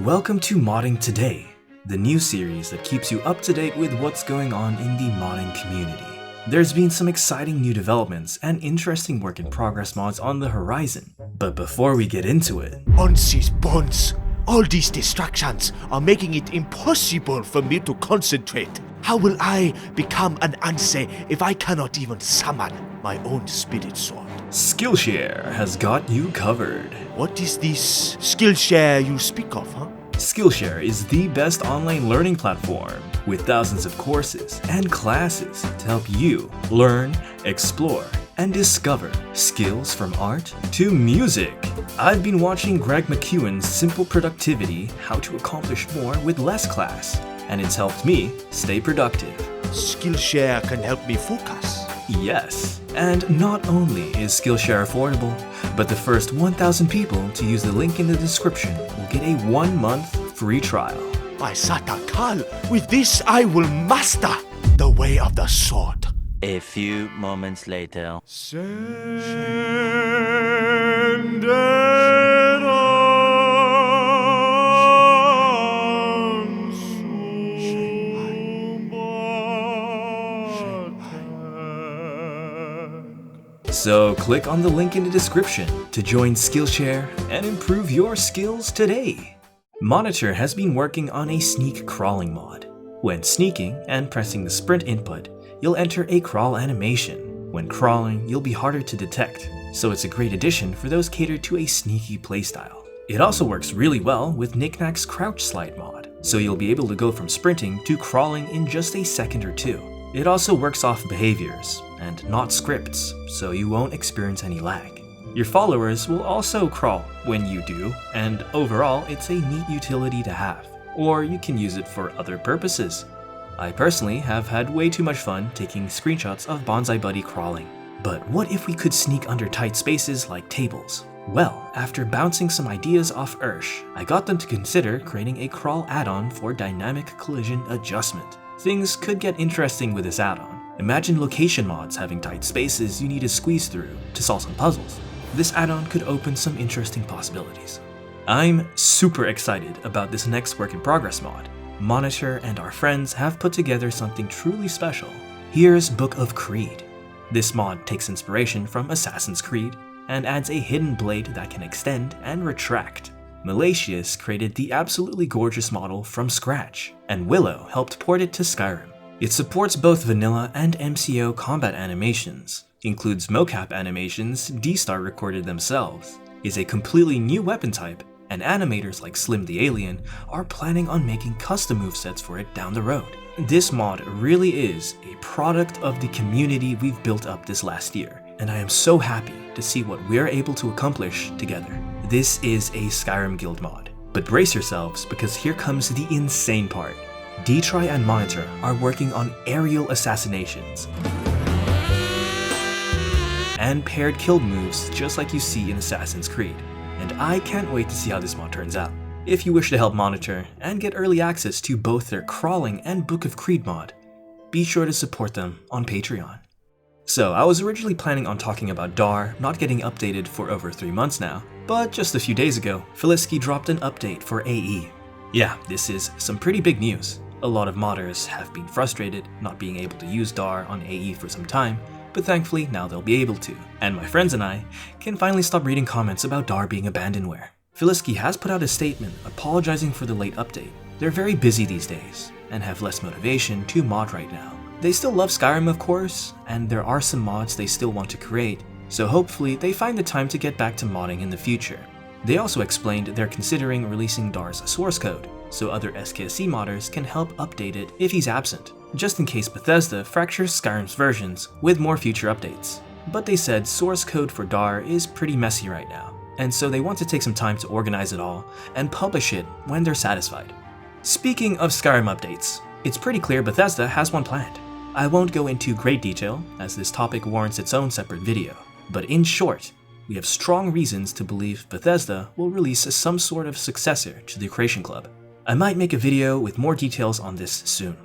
Welcome to Modding Today, the new series that keeps you up to date with what's going on in the modding community. There's been some exciting new developments and interesting work in progress mods on the horizon. But before we get into it, Onsies buns! All these distractions are making it impossible for me to concentrate. How will I become an Anse if I cannot even summon my own spirit sword? Skillshare has got you covered. What is this Skillshare you speak of, huh? Skillshare is the best online learning platform with thousands of courses and classes to help you learn, explore, and discover skills from art to music. I've been watching Greg McEwen's Simple Productivity: How to Accomplish More with Less class, and it's helped me stay productive. Skillshare can help me focus. Yes, and not only is Skillshare affordable, but the first 1,000 people to use the link in the description will get a 1-month free trial. My Satakal, with this I will master the way of the sword. A few moments later. So click on the link in the description to join Skillshare and improve your skills today. Monitor has been working on a sneak crawling mod. When sneaking and pressing the sprint input, you'll enter a crawl animation. When crawling, you'll be harder to detect, so it's a great addition for those catered to a sneaky playstyle. It also works really well with Knickknack's crouch slide mod, so you'll be able to go from sprinting to crawling in just a second or two. It also works off behaviors and not scripts, so you won't experience any lag. Your followers will also crawl when you do, and overall it's a neat utility to have, or you can use it for other purposes. I personally have had way too much fun taking screenshots of Bonsai Buddy crawling. But what if we could sneak under tight spaces like tables? Well, after bouncing some ideas off Ursh, I got them to consider creating a crawl add-on for dynamic collision adjustment. Things could get interesting with this add-on. Imagine location mods having tight spaces you need to squeeze through to solve some puzzles. This add-on could open some interesting possibilities. I'm super excited about this next work in progress mod. Monitor and our friends have put together something truly special. Here's Book of Creed. This mod takes inspiration from Assassin's Creed and adds a hidden blade that can extend and retract. Malatius created the absolutely gorgeous model from scratch, and Willow helped port it to Skyrim. It supports both vanilla and MCO combat animations, includes mocap animations D-Star recorded themselves, is a completely new weapon type, and animators like Slim the Alien are planning on making custom movesets for it down the road. This mod really is a product of the community we've built up this last year, and I am so happy to see what we're able to accomplish together. This is a Skyrim guild mod, but brace yourselves because here comes the insane part. Detry and Monitor are working on aerial assassinations and paired kill moves just like you see in Assassin's Creed, and I can't wait to see how this mod turns out. If you wish to help Monitor and get early access to both their Crawling and Book of Creed mod, be sure to support them on Patreon. So I was originally planning on talking about DAR not getting updated for over 3 months now, but just a few days ago, Filiski dropped an update for AE. Yeah, this is some pretty big news. A lot of modders have been frustrated not being able to use DAR on AE for some time, but thankfully now they'll be able to, and my friends and I can finally stop reading comments about DAR being abandonware. Filiski has put out a statement apologizing for the late update. They're very busy these days, and have less motivation to mod right now. They still love Skyrim of course, and there are some mods they still want to create, so hopefully they find the time to get back to modding in the future. They also explained they're considering releasing DAR's source code, so other SKSE modders can help update it if he's absent, just in case Bethesda fractures Skyrim's versions with more future updates. But they said source code for DAR is pretty messy right now, and so they want to take some time to organize it all and publish it when they're satisfied. Speaking of Skyrim updates, it's pretty clear Bethesda has one planned. I won't go into great detail, as this topic warrants its own separate video, but in short, we have strong reasons to believe Bethesda will release some sort of successor to the Creation Club. I might make a video with more details on this soon.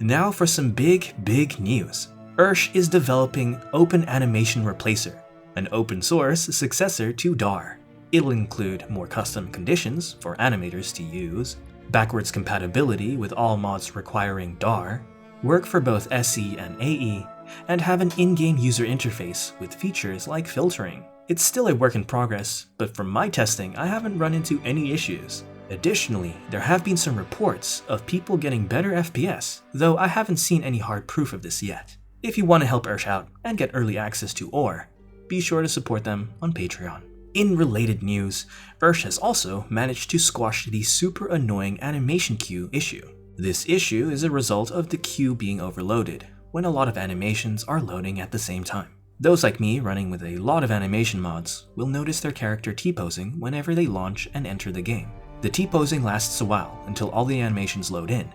Now for some big news. Ursh is developing Open Animation Replacer, an open source successor to DAR. It'll include more custom conditions for animators to use, backwards compatibility with all mods requiring DAR, work for both SE and AE, and have an in-game user interface with features like filtering. It's still a work in progress, but from my testing, I haven't run into any issues. Additionally, there have been some reports of people getting better FPS, though I haven't seen any hard proof of this yet. If you want to help Ursh out and get early access to OAR, be sure to support them on Patreon. In related news, Ursh has also managed to squash the super annoying animation queue issue. This issue is a result of the queue being overloaded when a lot of animations are loading at the same time. Those like me running with a lot of animation mods will notice their character T-posing whenever they launch and enter the game. The T-posing lasts a while until all the animations load in,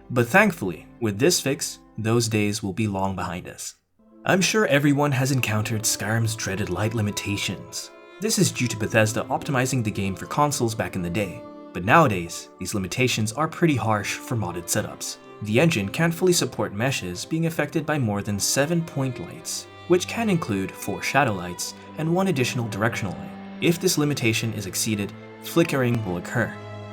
but thankfully, with this fix, those days will be long behind us. I'm sure everyone has encountered Skyrim's dreaded light limitations. This is due to Bethesda optimizing the game for consoles back in the day, but nowadays, these limitations are pretty harsh for modded setups. The engine can't fully support meshes being affected by more than 7 point lights, which can include 4 shadow lights and 1 additional directional light. If this limitation is exceeded, flickering will occur.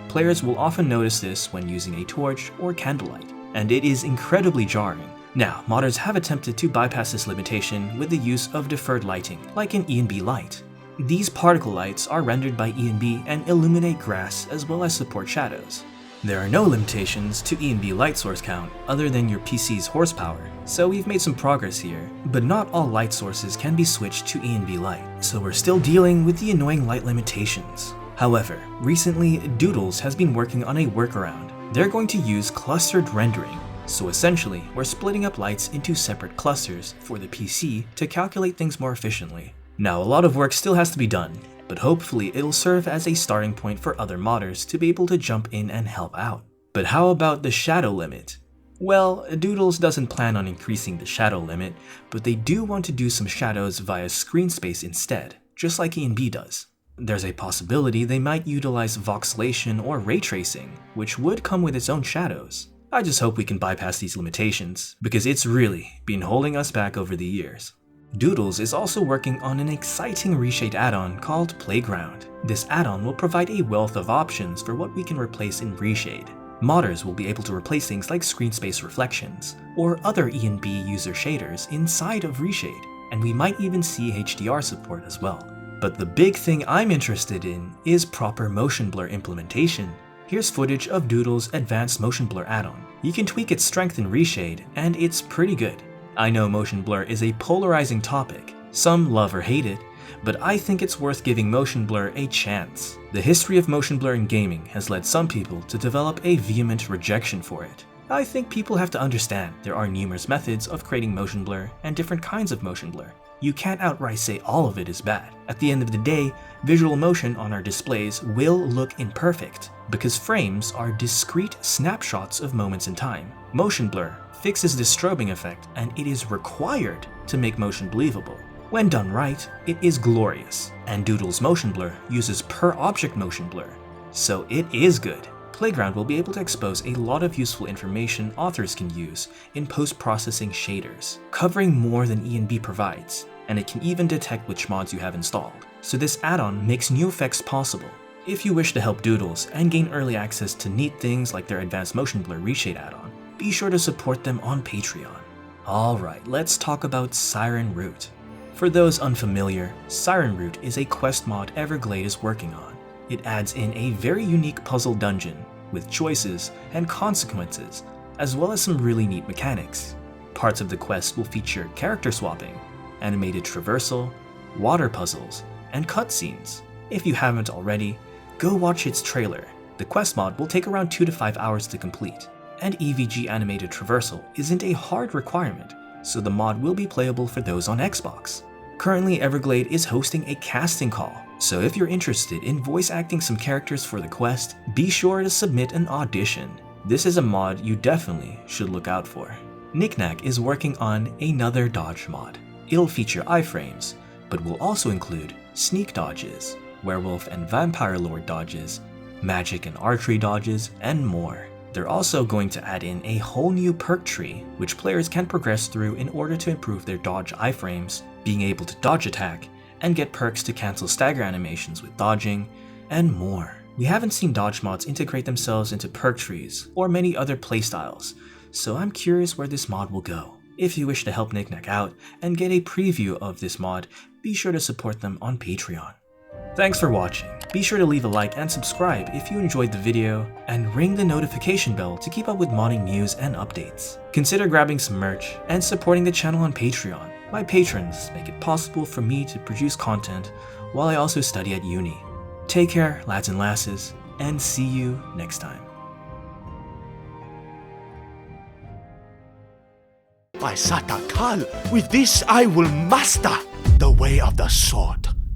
Players will often notice this when using a torch or candlelight, and it is incredibly jarring. Now, modders have attempted to bypass this limitation with the use of deferred lighting, like an ENB light. These particle lights are rendered by ENB and illuminate grass as well as support shadows. There are no limitations to ENB light source count other than your PC's horsepower, so we've made some progress here, but not all light sources can be switched to ENB light, so we're still dealing with the annoying light limitations. However, recently Doodles has been working on a workaround. They're going to use clustered rendering, so essentially we're splitting up lights into separate clusters for the PC to calculate things more efficiently. Now, a lot of work still has to be done, but hopefully it'll serve as a starting point for other modders to be able to jump in and help out. But how about the shadow limit? Well, Doodles doesn't plan on increasing the shadow limit, but they do want to do some shadows via screen space instead, just like ENB does. There's a possibility they might utilize voxelation or ray tracing, which would come with its own shadows. I just hope we can bypass these limitations, because it's really been holding us back over the years. Doodles is also working on an exciting ReShade add-on called Playground. This add-on will provide a wealth of options for what we can replace in ReShade. Modders will be able to replace things like screen space reflections, or other ENB user shaders inside of ReShade, and we might even see HDR support as well. But the big thing I'm interested in is proper motion blur implementation. Here's footage of Doodles' advanced motion blur add-on. You can tweak its strength in ReShade, and it's pretty good. I know motion blur is a polarizing topic. Some love or hate it, but I think it's worth giving motion blur a chance. The history of motion blur in gaming has led some people to develop a vehement rejection for it. I think people have to understand there are numerous methods of creating motion blur and different kinds of motion blur. You can't outright say all of it is bad. At the end of the day, visual motion on our displays will look imperfect because frames are discrete snapshots of moments in time. Motion blur fixes this strobing effect, and it is required to make motion believable. When done right, it is glorious, and Doodle's motion blur uses per object motion blur, so it is good. Playground will be able to expose a lot of useful information authors can use in post-processing shaders, covering more than ENB provides, and it can even detect which mods you have installed. So this add-on makes new effects possible. If you wish to help Doodles and gain early access to neat things like their advanced motion blur ReShade add-on, be sure to support them on Patreon. Alright, let's talk about Sirenroot. For those unfamiliar, Sirenroot is a quest mod Everglade is working on. It adds in a very unique puzzle dungeon with choices and consequences, as well as some really neat mechanics. Parts of the quest will feature character swapping, animated traversal, water puzzles, and cutscenes. If you haven't already, go watch its trailer. The quest mod will take around 2 to 5 hours to complete, and EVG animated traversal isn't a hard requirement, so the mod will be playable for those on Xbox. Currently, Everglade is hosting a casting call, so if you're interested in voice acting some characters for the quest, be sure to submit an audition. This is a mod you definitely should look out for. Knickknack is working on another dodge mod. It'll feature iframes, but will also include sneak dodges, werewolf and vampire lord dodges, magic and archery dodges, and more. They're also going to add in a whole new perk tree, which players can progress through in order to improve their dodge iframes, being able to dodge attack, and get perks to cancel stagger animations with dodging, and more. We haven't seen dodge mods integrate themselves into perk trees or many other playstyles, so I'm curious where this mod will go. If you wish to help Knickknack out and get a preview of this mod, be sure to support them on Patreon. Thanks for watching. Be sure to leave a like and subscribe if you enjoyed the video, and ring the notification bell to keep up with modding news and updates. Consider grabbing some merch and supporting the channel on Patreon. My patrons make it possible for me to produce content while I also study at uni. Take care, lads and lasses, and see you next time. By Satakal, with this I will master the way of the sword.